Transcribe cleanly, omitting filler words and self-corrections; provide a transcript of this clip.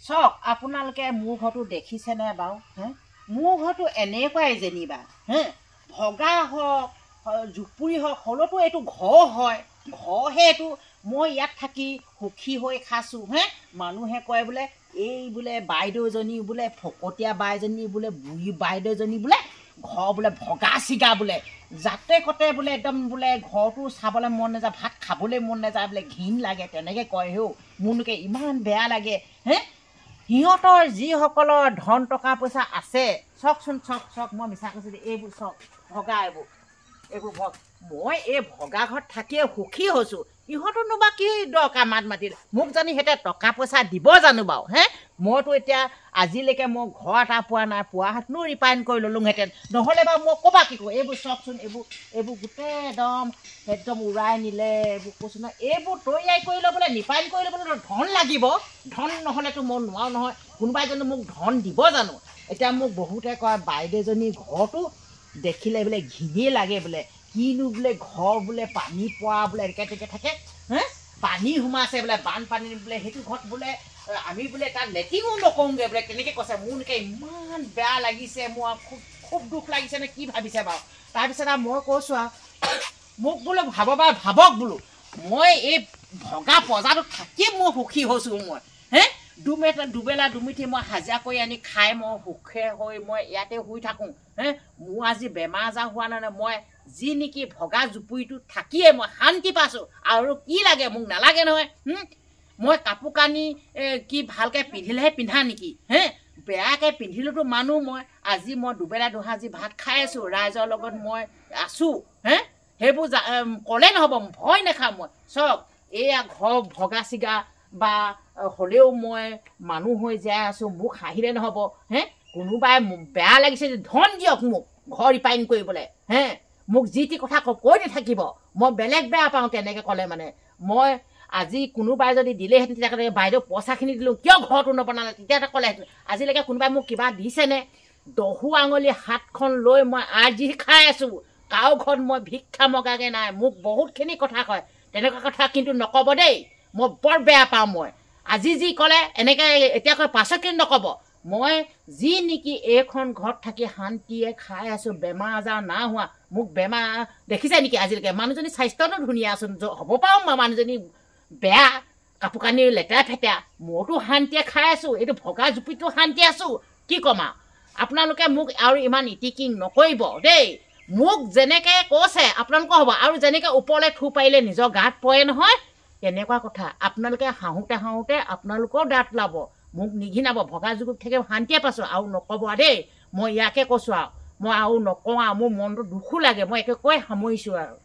চক আপোনালোকে মোৰ ঘৰটো দেখিছেনে বাৰু হে মোৰ ঘৰটো এনেকুৱাই যেনিবা হে ভগা হওক জুপুৰি হওক হ'লেতো এইটো ঘৰ হয় ঘৰহে এইটো মই ইয়াত থাকি সুখী হৈ খাইছোঁ হে মানুহে কয় বোলে এই বোলে বাইদেউজনী বোলে ফকতীয়া বাইজনী বোলে বুঢ়ী বাইদেউজনী বোলে ঘৰ বোলে ভগা চিগা বোলে যাতে কতে বোলে একদম বোলে ঘৰটো চাবলৈ মন নাযায় ভাত খাবলৈ মন নাযায় বোলে ঘিণ লাগে তেনেকৈ কয় হেও মোৰলোকে ইমান বেয়া লাগে হে সিহঁতৰ যিসকলৰ ধন টকা পইচা আছে চকচোন চক মই মিছা কৈছোঁ এইবোৰ চক ভগা এইবোৰ মই এই ভগা ঘৰত থাকিয়ে সুখী হৈছোঁ ইহঁতৰনো বা কি দৰকাৰ মাতিল মোক জানি সিহঁতে টকা পইচা দিব জানো বাৰু হে মইতো এতিয়া আজিলৈকে মই ঘৰ এটা পোৱা নাই পোৱা হাতনো ৰিফাইন কৰি ল'লোহেঁতেন নহ'লে বাৰু মই ক'বা কি কৰোঁ এইবোৰ চকচোন এইবোৰ গোটেই একদম উৰাই নিলে এইবোৰ কৈছোঁ নহয় এইবোৰ তৈয়াৰী কৰি ল'বলৈ ৰিফাইন কৰি ল'বলৈ ধন লাগিব ধন নহ'লেতো মই নোৱাৰো নহয় কোনোবাই জানো মোক ধন দিব জানো এতিয়া মোক বহুতে কয় বাইদেউজনী ঘৰটো দেখিলে বোলে ঘিনেই লাগে বোলে কিনো বোলে ঘৰ বোলে পানী পোৱা বোলে এনেকৈ থাকে হে পানী সোমাইছে বোলে বানপানী বোলে সেইটো ঘৰত বোলে আমি বোলে তাত লেট্ৰিনো নকৰোঁগৈ বোলে তেনেকৈ কৈছে মোৰ এনেকৈ ইমান বেয়া লাগিছে মোৰ খুব দুখ লাগিছে নে কি ভাবিছে বাৰু তাৰপিছত আৰু মই কৈছোঁ আৰু মোক বোলো ভাবক বোলো মই এই ভগা পজাটোত থাকিয়ে মই সুখী হৈছোঁ মই হে দুবেলা দুমিঠি মই হাজিৰা কৰি আনি খাই মই সুখে হৈ মই ইয়াতে শুই থাকোঁ হে মোৰ আজি বেমাৰ আজাৰ হোৱা নাই মই যি নেকি ভগা জুপুৰিটোত থাকিয়ে মই শান্তি পাইছোঁ আৰু কি লাগে মোক নালাগে নহয় মই কাপোৰ কানি কি ভালকৈ পিন্ধিলেহে পিন্ধা নেকি হে বেয়াকৈ পিন্ধিলোতো মানুহ মই আজি মই দুবেলা দুসাঁজি ভাত খাই আছোঁ ৰাইজৰ লগত মই আছোঁ হে সেইবোৰ ক'লে নহ'ব ভয় নাখাওঁ মই চক এয়া ঘৰ ভগা চিগা বা হ'লেও মই মানুহ হৈ যাই আছোঁ মোক হাঁহিলে নহ'ব হে কোনোবাই বেয়া লাগিছে ধন দিয়ক মোক ঘৰ ৰিফাইন কৰিবলৈ হে মোক যি টি কথা কৈ নাথাকিব মই বেলেগ বেয়া পাওঁ তেনেকৈ ক'লে মানে মই আজি কোনোবাই যদি দিলেহেঁতেন তেতিয়া বাইদেউ পইচাখিনি দিলোঁ কিয় ঘৰটো নবনালে তেতিয়া ক'লেহেঁতেন আজিলৈকে কোনোবাই মোক কিবা দিছেনে দহু আঙুলি হাতখন লৈ মই আজি খাই আছোঁ কাৰো ঘৰত মই ভিক্ষা মগাকৈ নাই মোক বহুতখিনি কথা কয় তেনেকুৱা কথা কিন্তু নক'ব দেই মই বৰ বেয়া পাওঁ মই আজি যি ক'লে এনেকৈ এতিয়া কয় পাছত কিন্তু নক'ব মই যি নেকি এইখন ঘৰত থাকি শান্তিয়ে খাই আছোঁ বেমাৰ আজাৰ নাই হোৱা মোক বেমাৰ দেখিছে নেকি আজিলৈকে মানুহজনী স্বাস্থ্যটো ধুনীয়া আছোঁ হ'ব পাৰোঁ মানুহজনী বেয়া কাপোৰ কানি লেতেৰা ফেতেৰা মইতো শান্তিয়ে খাই আছোঁ এইটো ভগা জুপিটো শান্তি আছোঁ কি ক'ম আৰু আপোনালোকে মোক আৰু ইমান ইটিকিং নকৰিব দেই মোক যেনেকৈ কৈছে আপোনালোকৰ হ'ব আৰু যেনেকৈ ওপৰলৈ থু পাৰিলে নিজৰ গাত পৰে নহয় তেনেকুৱা কথা আপোনালোকে হাঁহোতে আপোনালোকৰ দাঁত ওলাব মোক নিঘিনাব ভগা যুগত থাকি শান্তিয়ে পাইছোঁ আৰু নক'ব দেই মই ইয়াকে কৈছোঁ আৰু মই আৰু নকওঁ আৰু মোৰ মনটো দুখো লাগে মই একে কৈ সামৰিছোঁ আৰু